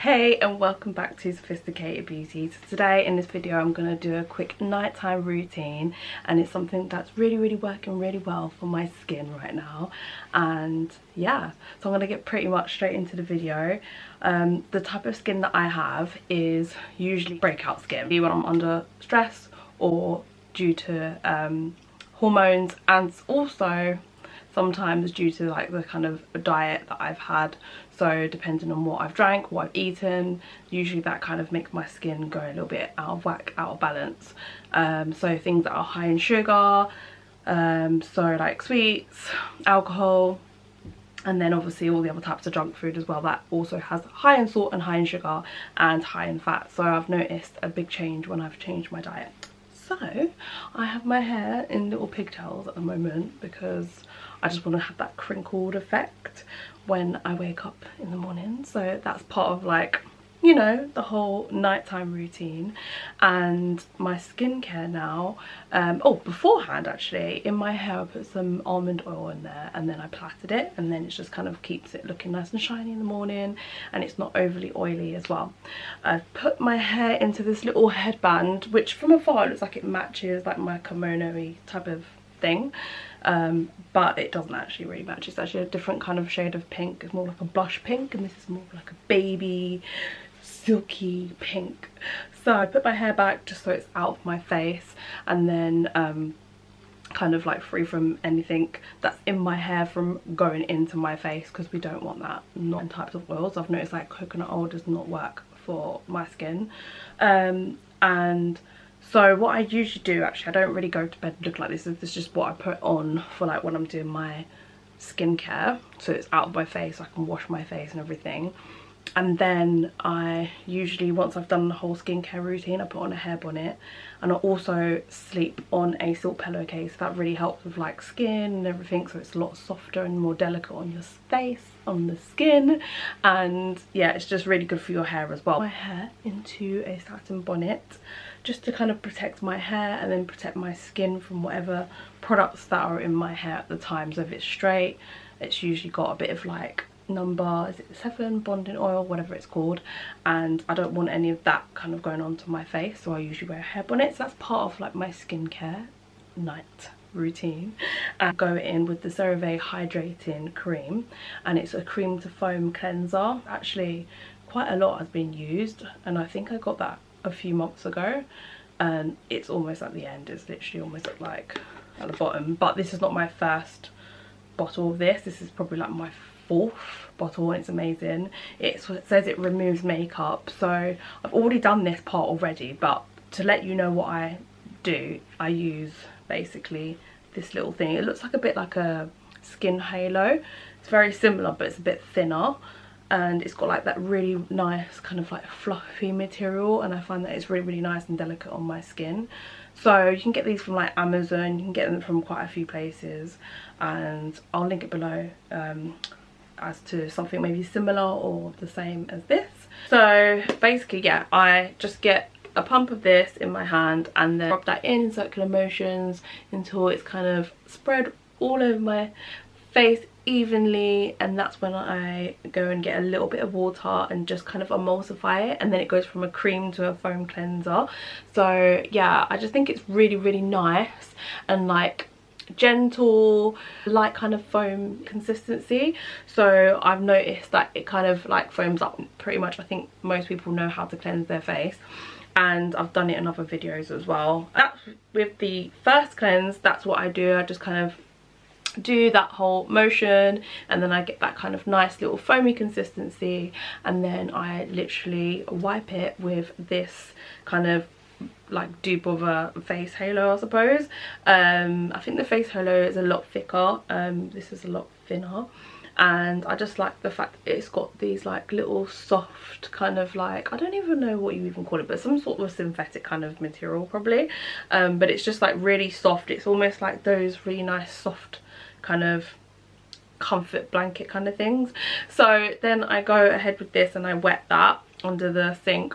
Hey and welcome back to Sophisticated Beauties. Today in this video I'm going to do a quick nighttime routine, and it's something that's really working really well for my skin right now. And yeah, so I'm going to get pretty much straight into the video. The type of skin that I have is usually breakout skin when I'm under stress or due to hormones, and also sometimes due to like the kind of diet that I've had. So depending on what I've drank, what I've eaten, usually that kind of makes my skin go a little bit out of whack, out of balance. So things that are high in sugar, so like sweets, alcohol, and then obviously all the other types of junk food as well, that also has high in salt and high in sugar and high in fat. So I've noticed a big change when I've changed my diet. So I have my hair in little pigtails at the moment because I just want to have that crinkled effect when I wake up in the morning. So that's part of, like, you know, the whole nighttime routine. And my skincare now, oh, beforehand actually, in my hair I put some almond oil in there and then I plaited it, and then it just kind of keeps it looking nice and shiny in the morning, and it's not overly oily as well. I've put my hair into this little headband, which from afar looks like it matches like my kimono-y type of thing, but it doesn't actually really match. It's actually a different kind of shade of pink. It's more like a blush pink, and this is more like a baby silky pink. So I put my hair back just so it's out of my face, and then kind of like free from anything that's in my hair from going into my face, because we don't want that. Not in types of oils. I've noticed like coconut oil does not work for my skin. And so what I usually do, actually, I don't really go to bed look like this. This is just what I put on for like when I'm doing my skincare, so it's out of my face, so I can wash my face and everything. And then I usually, once I've done the whole skincare routine, I put on a hair bonnet, and I also sleep on a silk pillowcase. That really helps with like skin and everything, so it's a lot softer and more delicate on your face, on the skin. And yeah, it's just really good for your hair as well. My hair into a satin bonnet just to kind of protect my hair and then protect my skin from whatever products that are in my hair at the time. So if it's straight, it's usually got a bit of like number 7 bonding oil, whatever it's called, and I don't want any of that kind of going onto my face, so I usually wear a hair bonnet. So that's part of like my skincare night routine. And go in with the Cerave hydrating cream, and it's a cream to foam cleanser. Actually quite a lot has been used, and I think I got that a few months ago, and it's almost at the end. It's literally almost at like at the bottom, but this is not my first bottle of this. This is probably like my 4th bottle, and it's amazing. It says it removes makeup, so I've already done this part already, but to let you know what I do, I use basically this little thing. It looks like a bit like a skin halo. It's very similar, but it's a bit thinner, and it's got like that really nice kind of like fluffy material, and I find that it's really nice and delicate on my skin. So you can get these from like Amazon, you can get them from quite a few places, and I'll link it below as to something maybe similar or the same as this. So basically, yeah, I just get a pump of this in my hand and then rub that in circular motions until it's kind of spread all over my face evenly, and that's when I go and get a little bit of water and just kind of emulsify it, and then it goes from a cream to a foam cleanser. So yeah, I just think it's really nice and like gentle, light kind of foam consistency. So I've noticed that it kind of like foams up pretty much. I think most people know how to cleanse their face, and I've done it in other videos as well. That's with the first cleanse, that's what I do. I just kind of do that whole motion, and then I get that kind of nice little foamy consistency, and then I literally wipe it with this kind of like dupe of a face halo, I suppose. I think the face halo is a lot thicker, this is a lot thinner, and I just like the fact that it's got these like little soft kind of like, I don't even know what you even call it, but some sort of synthetic kind of material probably, but it's just like really soft. It's almost like those really nice soft kind of comfort blanket kind of things. So then I go ahead with this and I wet that under the sink,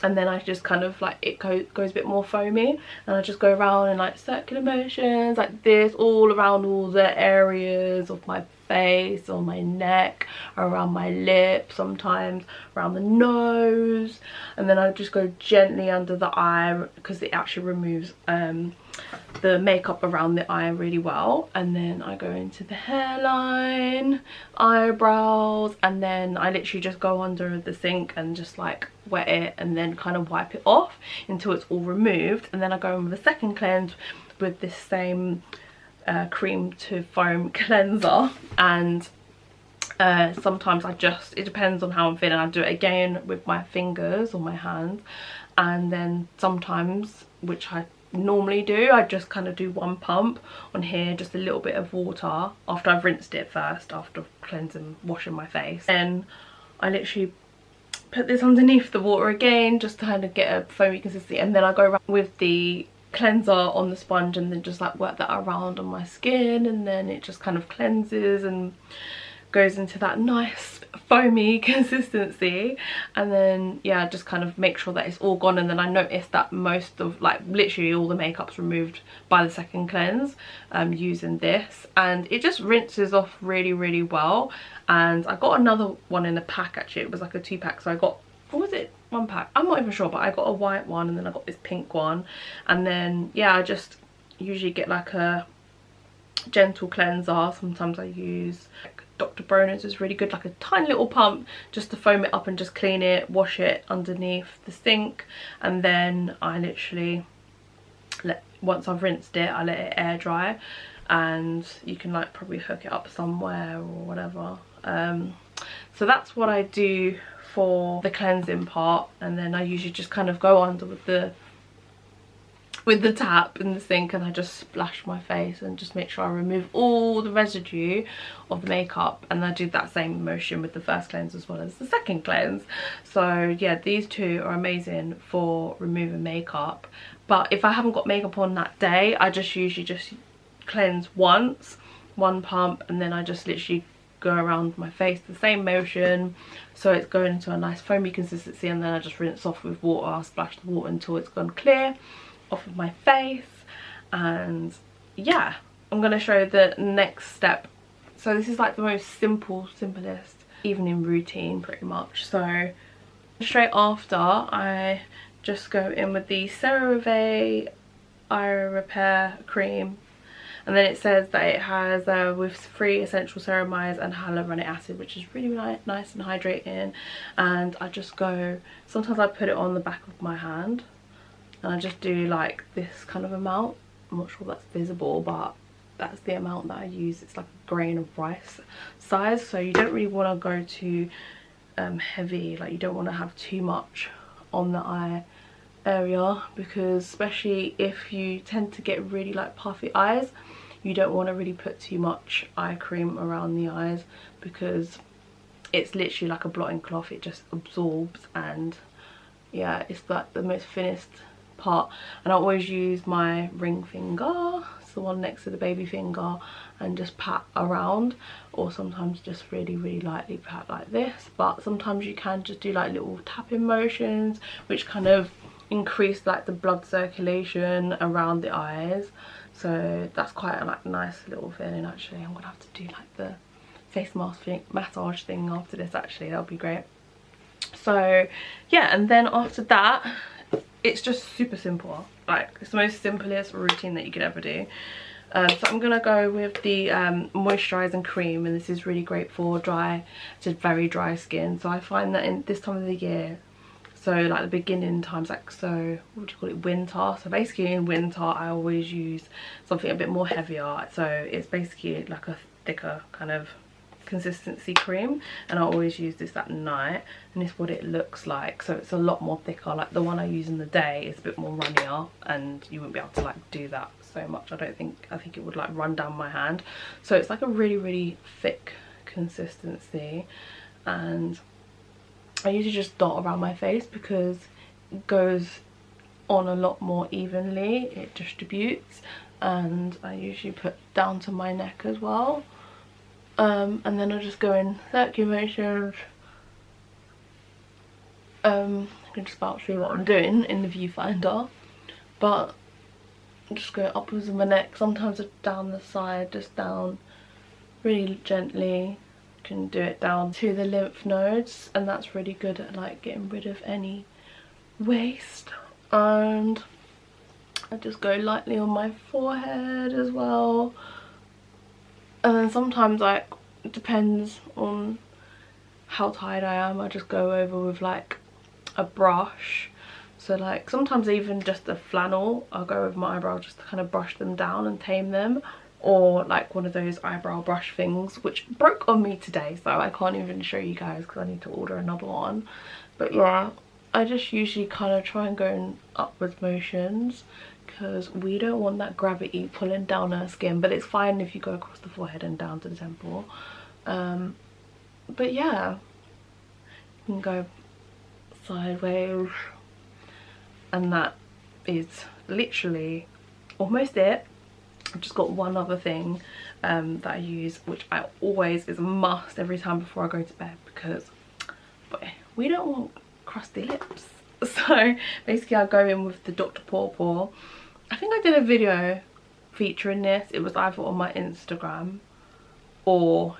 and then I just kind of like, it goes a bit more foamy, and I just go around in like circular motions like this all around all the areas of my face, on my neck, around my lips, sometimes around the nose, and then I just go gently under the eye because it actually removes the makeup around the eye really well. And then I go into the hairline, eyebrows, and then I literally just go under the sink and just like wet it and then kind of wipe it off until it's all removed. And then I go in with a second cleanse with this same cream to foam cleanser. And sometimes it depends on how I'm feeling, I do it again with my fingers or my hands. And then sometimes, which I normally do, I just kind of do one pump on here, just a little bit of water after I've rinsed it first, after cleansing, washing my face. Then I literally put this underneath the water again just to kind of get a foamy consistency, and then I go around with the cleanser on the sponge and then just like work that around on my skin, and then it just kind of cleanses and goes into that nice foamy consistency. And then yeah, just kind of make sure that it's all gone. And then I noticed that most of, like, literally all the makeup's removed by the second cleanse using this, and it just rinses off really, really well. And I got another one in a pack, actually. It was like a 2-pack, so I got, or was it 1 pack? I'm not even sure, but I got a white one and then I got this pink one. And then yeah, I just usually get like a gentle cleanser. Sometimes I use like Dr. Bronner's is really good, like a tiny little pump just to foam it up and just clean it, wash it underneath the sink. And then I literally once I've rinsed it, I let it air dry, and you can like probably hook it up somewhere or whatever. So that's what I do for the cleansing part. And then I usually just kind of go under with the tap in the sink, and I just splash my face and just make sure I remove all the residue of the makeup. And I do that same motion with the first cleanse as well as the second cleanse. So yeah, these two are amazing for removing makeup. But if I haven't got makeup on that day, I just usually just cleanse once, one pump, and then I just literally go around my face the same motion, so it's going into a nice foamy consistency. And then I just rinse off with water. I'll splash the water until it's gone clear off of my face. And yeah, I'm going to show the next step. So this is like the most simplest evening routine pretty much. So straight after, I just go in with the Cerave eye repair cream, and then it says that it has with free essential ceramides and hyaluronic acid, which is really nice and hydrating. And I just go, sometimes I put it on the back of my hand and I just do like this kind of amount. I'm not sure that's visible, but that's the amount that I use. It's like a grain of rice size, so you don't really want to go too heavy, like you don't want to have too much on the eye area, because especially if you tend to get really like puffy eyes, you don't want to really put too much eye cream around the eyes, because it's literally like a blotting cloth. It just absorbs, and yeah, it's like the most thinnest part. And I always use my ring finger, it's the one next to the baby finger, and just pat around, or sometimes just really lightly pat like this. But sometimes you can just do like little tapping motions, which kind of increase like the blood circulation around the eyes. So that's quite a like nice little feeling. Actually, I'm gonna have to do like the face mask thing, massage thing after this. Actually, that'll be great. So yeah, and then after that, it's just super simple. Like, it's the most simplest routine that you could ever do. So I'm gonna go with the moisturising cream, and this is really great for very dry skin. So I find that in this time of the year, so like the beginning times, like, so what do you call it, winter. So basically in winter I always use something a bit more heavier. So it's basically like a thicker kind of consistency cream, and I always use this at night, and it's what it looks like. So it's a lot more thicker. Like the one I use in the day is a bit more runnier, and you wouldn't be able to like do that so much. I think it would like run down my hand. So it's like a really thick consistency, and I usually just dot around my face because it goes on a lot more evenly, it distributes. And I usually put down to my neck as well. And then I just go in circular motions. I can just about see what I'm doing in the viewfinder, but I'm just going upwards of my neck, sometimes down the side, just down really gently. You can do it down to the lymph nodes, and that's really good at like getting rid of any waste. And I just go lightly on my forehead as well. And then sometimes, like, it depends on how tired I am, I just go over with like a brush. So like sometimes even just a flannel, I'll go over my eyebrow just to kind of brush them down and tame them. Or like one of those eyebrow brush things, which broke on me today, so I can't even show you guys because I need to order another one. But yeah, I just usually kind of try and go in upwards motions because we don't want that gravity pulling down our skin. But it's fine if you go across the forehead and down to the temple. But yeah, you can go sideways, and that is literally almost it. I've just got one other thing that I use, which I always is a must every time before I go to bed, because we don't want crusty lips. So basically I go in with the Dr. Paw. I think I did a video featuring this. It was either on my Instagram or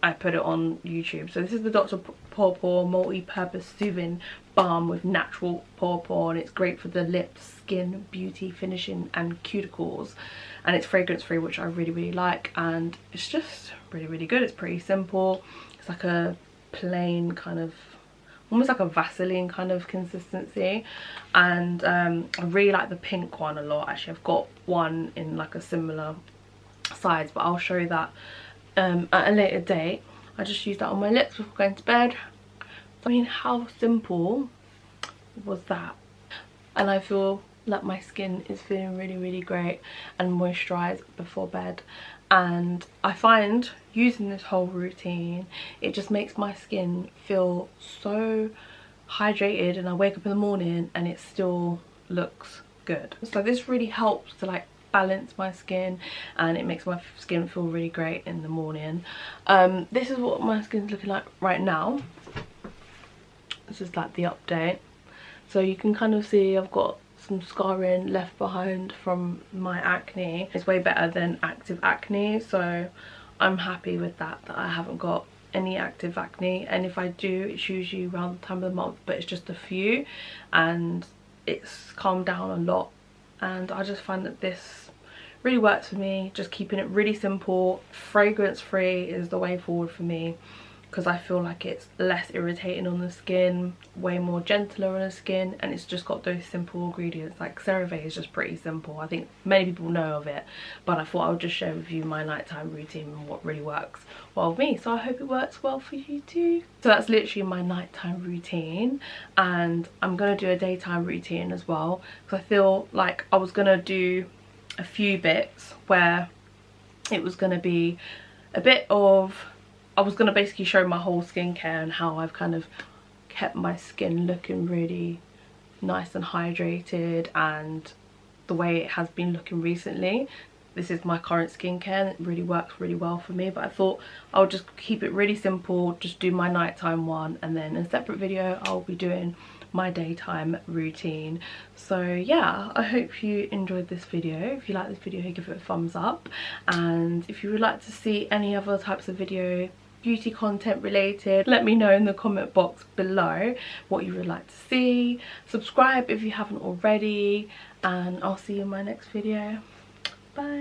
I put it on YouTube. So this is the Dr. Paw multi-purpose soothing balm with natural pawpaw, and it's great for the lips, skin, beauty, finishing and cuticles, and it's fragrance free, which I really like, and it's just really good. It's pretty simple. It's like a plain kind of, almost like a Vaseline kind of consistency, and I really like the pink one a lot. Actually, I've got one in like a similar size, but I'll show you that at a later date. I just use that on my lips before going to bed. I mean, how simple was that? And I feel like my skin is feeling really great and moisturized before bed. And I find using this whole routine, it just makes my skin feel so hydrated, and I wake up in the morning and it still looks good. So this really helps to like balance my skin, and it makes my skin feel really great in the morning. This is what my skin's looking like right now. This is like the update. So you can kind of see I've got some scarring left behind from my acne. It's way better than active acne, so I'm happy with that I haven't got any active acne. And if I do, it's usually around the time of the month, but it's just a few, and it's calmed down a lot. And I just find that this really works for me. Just keeping it really simple, fragrance free is the way forward for me, because I feel like it's less irritating on the skin, way more gentler on the skin, and it's just got those simple ingredients. Like Cerave is just pretty simple. I think many people know of it, but I thought I would just share with you my nighttime routine and what really works well with me. So I hope it works well for you too. So that's literally my nighttime routine, and I'm gonna do a daytime routine as well, because I feel like I was gonna do a few bits where it was gonna be a bit of, I was going to basically show my whole skincare and how I've kind of kept my skin looking really nice and hydrated, and the way it has been looking recently. This is my current skincare and it really works really well for me, but I thought I'll just keep it really simple, just do my nighttime one, and then in a separate video I'll be doing my daytime routine. So yeah, I hope you enjoyed this video. If you like this video, give it a thumbs up, and if you would like to see any other types of video, beauty content related, let me know in the comment box below what you would like to see. Subscribe if you haven't already, and I'll see you in my next video. Bye.